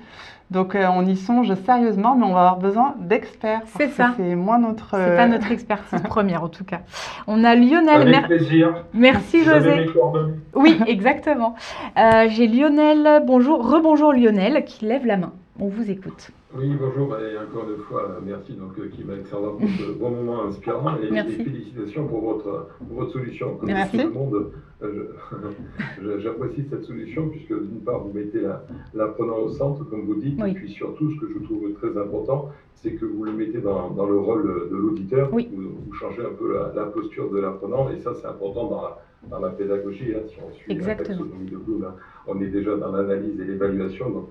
[SPEAKER 2] Donc, on y songe sérieusement, mais on va avoir besoin d'experts.
[SPEAKER 1] C'est ça.
[SPEAKER 2] C'est moins notre...
[SPEAKER 1] C'est pas notre expertise première, en tout cas. On a Lionel.
[SPEAKER 9] Avec plaisir.
[SPEAKER 1] Merci José. Oui, exactement. J'ai Lionel. Rebonjour Lionel, qui lève la main. On vous écoute.
[SPEAKER 10] Oui, bonjour, et encore une fois, merci qui m'a excellent pour ce bon moment inspirant, et félicitations pour votre solution. Comme
[SPEAKER 2] merci.
[SPEAKER 10] Tout le monde, j'apprécie cette solution, puisque d'une part, vous mettez l'apprenant au centre, comme vous dites, et puis surtout, ce que je trouve très important, c'est que vous le mettez dans le rôle de l'auditeur, vous changez un peu la posture de l'apprenant, et ça, c'est important dans la pédagogie, si on suit la taxonomie de Bloom, on est déjà dans l'analyse et l'évaluation, donc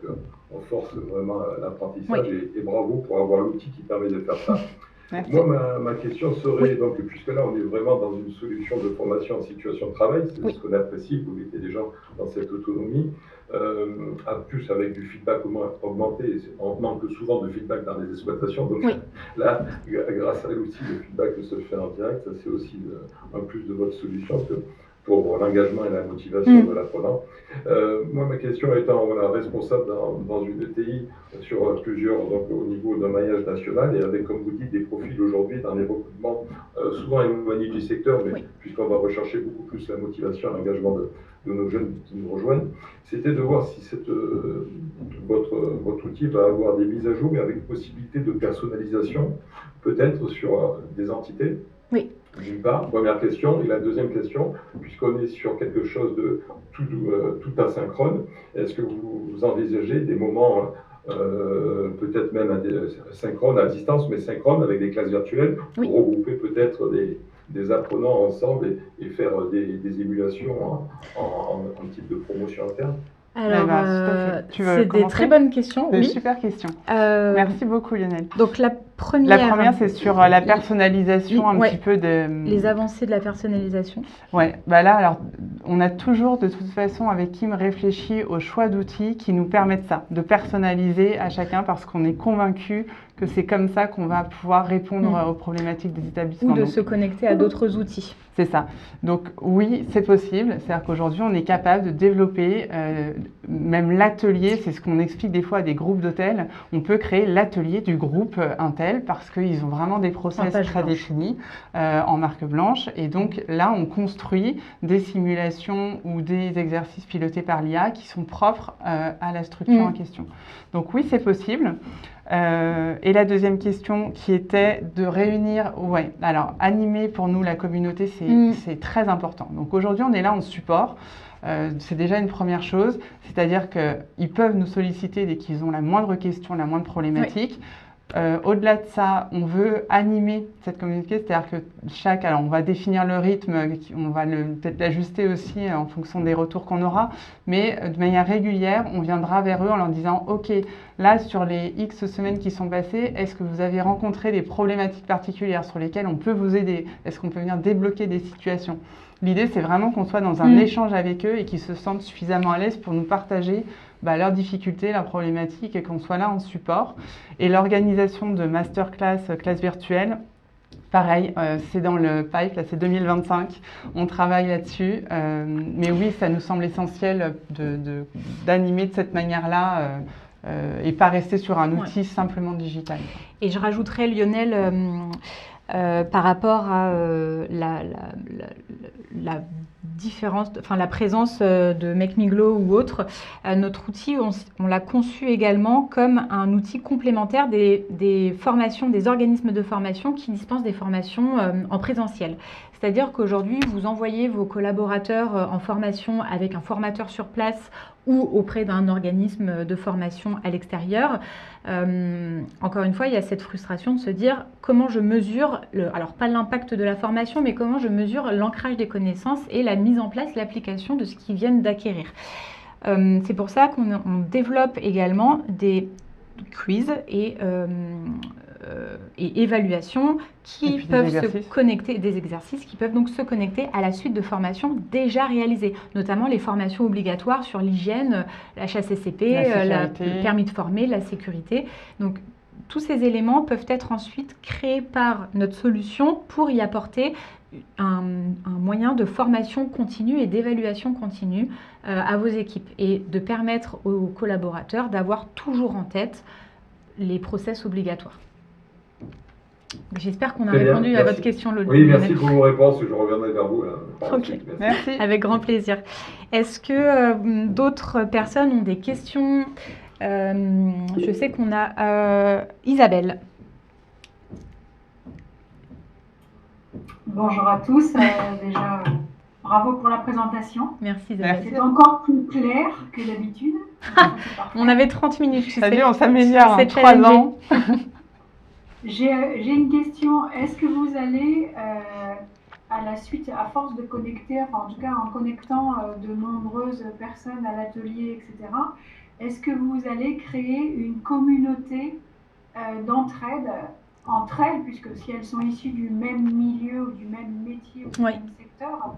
[SPEAKER 10] on force vraiment l'apprentissage, et bravo pour avoir l'outil qui permet de faire ça.
[SPEAKER 2] Merci.
[SPEAKER 10] Moi, ma question serait, donc, puisque là, on est vraiment dans une solution de formation en situation de travail, c'est ce qu'on apprécie, vous mettez les gens dans cette autonomie, plus avec du feedback augmenté, on manque souvent de feedback dans les exploitations, donc là, grâce à l'outil, le feedback se fait en direct, ça c'est aussi un plus de votre solution pour l'engagement et la motivation de l'apprenant. Moi, ma question étant responsable dans une ETI sur plusieurs, donc au niveau d'un maillage national, et avec, comme vous dites, des profils aujourd'hui dans les recrutements souvent éloignés du secteur, mais puisqu'on va rechercher beaucoup plus la motivation et l'engagement de nos jeunes qui nous rejoignent, c'était de voir si votre outil va avoir des mises à jour, mais avec possibilité de personnalisation, peut-être sur des entités.
[SPEAKER 1] Oui.
[SPEAKER 10] D'une part, première question. Et la deuxième question, puisqu'on est sur quelque chose de tout asynchrone, est-ce que vous envisagez des moments peut-être même synchrones à distance, mais synchrones avec des classes virtuelles pour regrouper peut-être des apprenants ensemble et faire des émulations en type de promotion interne?
[SPEAKER 1] Alors, c'est des très bonnes questions.
[SPEAKER 2] C'est une super question. Merci beaucoup, Lionel.
[SPEAKER 1] Donc, la première,
[SPEAKER 2] c'est sur la personnalisation un petit peu de...
[SPEAKER 1] Les avancées de la personnalisation.
[SPEAKER 2] Ouais, là, alors, on a toujours, de toute façon, avec Kim, réfléchi au choix d'outils qui nous permettent ça, de personnaliser à chacun, parce qu'on est convaincu que c'est comme ça qu'on va pouvoir répondre aux problématiques des établissements.
[SPEAKER 1] Ou de se connecter à d'autres outils.
[SPEAKER 2] C'est ça. Donc oui, c'est possible. C'est-à-dire qu'aujourd'hui, on est capable de développer même l'atelier. C'est ce qu'on explique des fois à des groupes d'hôtels. On peut créer l'atelier du groupe Intel parce qu'ils ont vraiment des process très définis en marque blanche. Et donc là, on construit des simulations ou des exercices pilotés par l'IA qui sont propres à la structure en question. Donc oui, c'est possible. Et la deuxième question qui était de réunir, alors animer pour nous la communauté, c'est très important. Donc aujourd'hui, on est là en support. C'est déjà une première chose, c'est-à-dire qu'ils peuvent nous solliciter dès qu'ils ont la moindre question, la moindre problématique. Au-delà de ça, on veut animer cette communauté, c'est-à-dire que alors on va définir le rythme, on va peut-être l'ajuster aussi en fonction des retours qu'on aura, mais de manière régulière, on viendra vers eux en leur disant « Ok, là, sur les X semaines qui sont passées, est-ce que vous avez rencontré des problématiques particulières sur lesquelles on peut vous aider? Est-ce qu'on peut venir débloquer des situations ?» L'idée, c'est vraiment qu'on soit dans un échange avec eux et qu'ils se sentent suffisamment à l'aise pour nous partager leurs difficultés, leurs problématiques et qu'on soit là en support. Et l'organisation de masterclass, classe virtuelle, pareil, c'est dans le pipe, là c'est 2025, on travaille là-dessus. Mais oui, ça nous semble essentiel d'animer de cette manière-là et pas rester sur un outil simplement digital.
[SPEAKER 1] Et je rajouterais, Lionel, par rapport à la différence, la présence de Make Me Glow ou autre, notre outil, on l'a conçu également comme un outil complémentaire des formations, des organismes de formation qui dispensent des formations en présentiel. C'est-à-dire qu'aujourd'hui, vous envoyez vos collaborateurs en formation avec un formateur sur place ou auprès d'un organisme de formation à l'extérieur. Encore une fois, il y a cette frustration de se dire comment je mesure, alors pas l'impact de la formation, mais comment je mesure l'ancrage des connaissances et la mise en place, l'application de ce qu'ils viennent d'acquérir. C'est pour ça qu'on développe également des quiz et évaluations qui peuvent se connecter, des exercices qui peuvent donc se connecter à la suite de formations déjà réalisées, notamment les formations obligatoires sur l'hygiène, la HACCP, le permis de former, la sécurité. Donc tous ces éléments peuvent être ensuite créés par notre solution pour y apporter un moyen de formation continue et d'évaluation continue à vos équipes et de permettre aux collaborateurs d'avoir toujours en tête les process obligatoires. J'espère qu'on a répondu à votre question.
[SPEAKER 10] Oui, merci pour vos réponses. Je reviendrai vers vous.
[SPEAKER 1] Ok, merci. Avec grand plaisir. Est-ce que d'autres personnes ont des questions? Je sais qu'on a Isabelle.
[SPEAKER 11] Bonjour à tous. Déjà, bravo pour la présentation.
[SPEAKER 1] Merci Isabelle.
[SPEAKER 11] C'est encore plus clair que d'habitude.
[SPEAKER 1] On avait 30 minutes.
[SPEAKER 2] Salut, on s'améliore en 3 ans.
[SPEAKER 11] J'ai une question. Est-ce que vous allez, à la suite, à force de connecter, enfin en tout cas en connectant de nombreuses personnes à l'atelier, etc., est-ce que vous allez créer une communauté d'entraide entre elles, puisque si elles sont issues du même milieu ou du même métier ou du même secteur,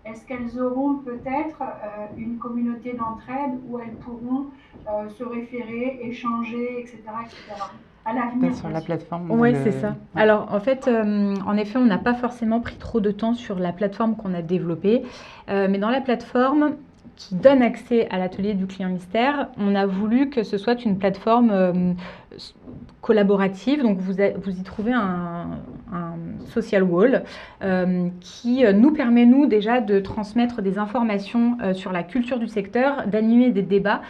[SPEAKER 11] est-ce qu'elles auront peut-être une communauté d'entraide où elles pourront se référer, échanger, etc., etc. À l'avenir
[SPEAKER 2] sur la plateforme.
[SPEAKER 1] Oui, c'est ça. Alors, en fait, en effet, on n'a pas forcément pris trop de temps sur la plateforme qu'on a développée. Mais dans la plateforme qui donne accès à l'atelier du client mystère, on a voulu que ce soit une plateforme collaborative. Donc, vous y trouvez un social wall qui nous permet, nous, déjà de transmettre des informations sur la culture du secteur, d'animer des débats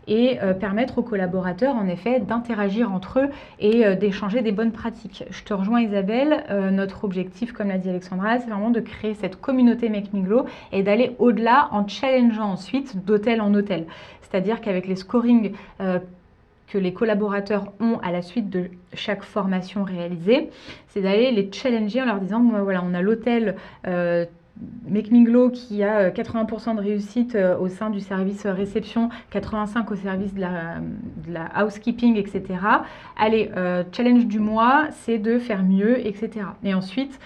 [SPEAKER 1] et permettre aux collaborateurs, en effet, d'interagir entre eux et d'échanger des bonnes pratiques. Je te rejoins, Isabelle. Notre objectif, comme l'a dit Alexandra, c'est vraiment de créer cette communauté Make Me Glow et d'aller au-delà en challengeant ensuite d'hôtel en hôtel. C'est-à-dire qu'avec les scorings que les collaborateurs ont à la suite de chaque formation réalisée, c'est d'aller les challenger en leur disant, bon, voilà, on a l'hôtel Make Me Glow qui a 80% de réussite au sein du service réception, 85% au service de la housekeeping, etc. Allez, challenge du mois, c'est de faire mieux, etc. Et ensuite,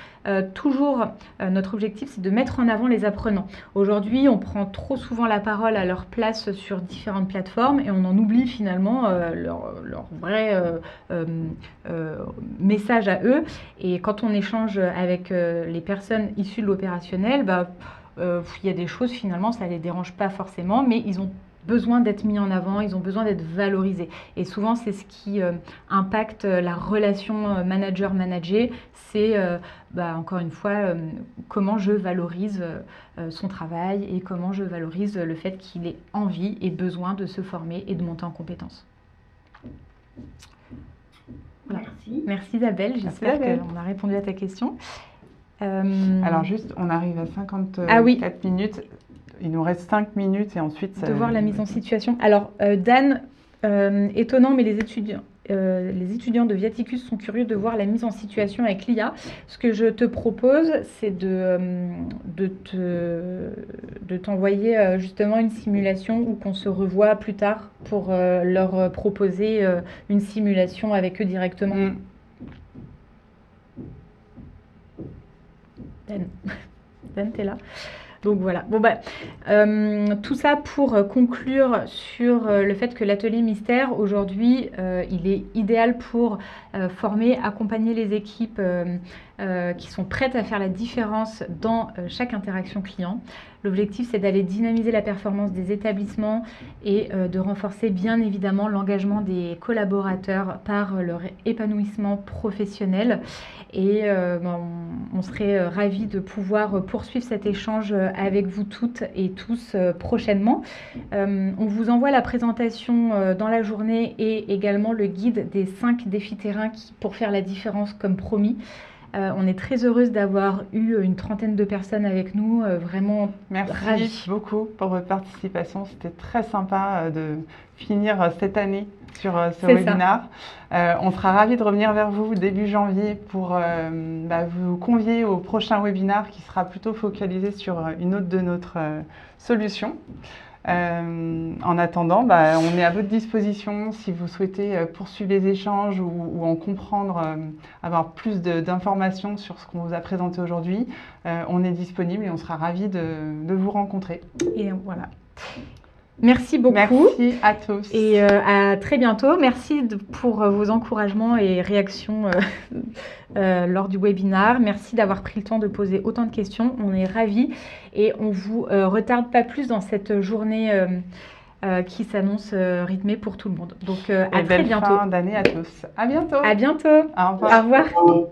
[SPEAKER 1] toujours, notre objectif, c'est de mettre en avant les apprenants. Aujourd'hui, on prend trop souvent la parole à leur place sur différentes plateformes et on en oublie finalement leur vrai message à eux. Et quand on échange avec les personnes issues de l'opérationnel, il y a des choses finalement, ça ne les dérange pas forcément, mais ils ont besoin d'être mis en avant, ils ont besoin d'être valorisés. Et souvent, c'est ce qui impacte la relation manager-manager, c'est encore une fois comment je valorise son travail et comment je valorise le fait qu'il ait envie et besoin de se former et de monter en compétences. Voilà. Merci Isabelle, j'espère qu'on a répondu à ta question.
[SPEAKER 2] Alors juste, on arrive à 54 minutes. Il nous reste 5 minutes et ensuite...
[SPEAKER 1] De voir la mise en situation. Alors, Dan, étonnant, mais les étudiants de Viaticus sont curieux de voir la mise en situation avec l'IA. Ce que je te propose, c'est de t'envoyer justement une simulation ou qu'on se revoit plus tard pour leur proposer une simulation avec eux directement. Dan, t'es là. Donc voilà. Bon, tout ça pour conclure sur le fait que l'atelier mystère, aujourd'hui, il est idéal pour former, accompagner les équipes qui sont prêtes à faire la différence dans chaque interaction client. L'objectif, c'est d'aller dynamiser la performance des établissements et de renforcer bien évidemment l'engagement des collaborateurs par leur épanouissement professionnel. Et on serait ravis de pouvoir poursuivre cet échange avec vous toutes et tous prochainement. On vous envoie la présentation dans la journée et également le guide des 5 défis terrain pour faire la différence comme promis. On est très heureuse d'avoir eu une trentaine de personnes avec nous, vraiment ravis.
[SPEAKER 2] Merci beaucoup pour votre participation, c'était très sympa de finir cette année sur ce webinaire. On sera ravis de revenir vers vous début janvier pour vous convier au prochain webinaire qui sera plutôt focalisé sur une autre de notre solution. En attendant, on est à votre disposition si vous souhaitez poursuivre les échanges ou en comprendre, avoir plus d'informations sur ce qu'on vous a présenté aujourd'hui. On est disponible et on sera ravis de vous rencontrer.
[SPEAKER 1] Et voilà. Merci beaucoup.
[SPEAKER 2] Merci à tous.
[SPEAKER 1] Et à très bientôt. Merci pour vos encouragements et réactions lors du webinaire. Merci d'avoir pris le temps de poser autant de questions. On est ravis et on ne vous retarde pas plus dans cette journée qui s'annonce rythmée pour tout le monde. Donc à très bientôt.
[SPEAKER 2] Belle fin d'année à tous. À bientôt.
[SPEAKER 1] À bientôt.
[SPEAKER 2] Au revoir.
[SPEAKER 1] Au revoir.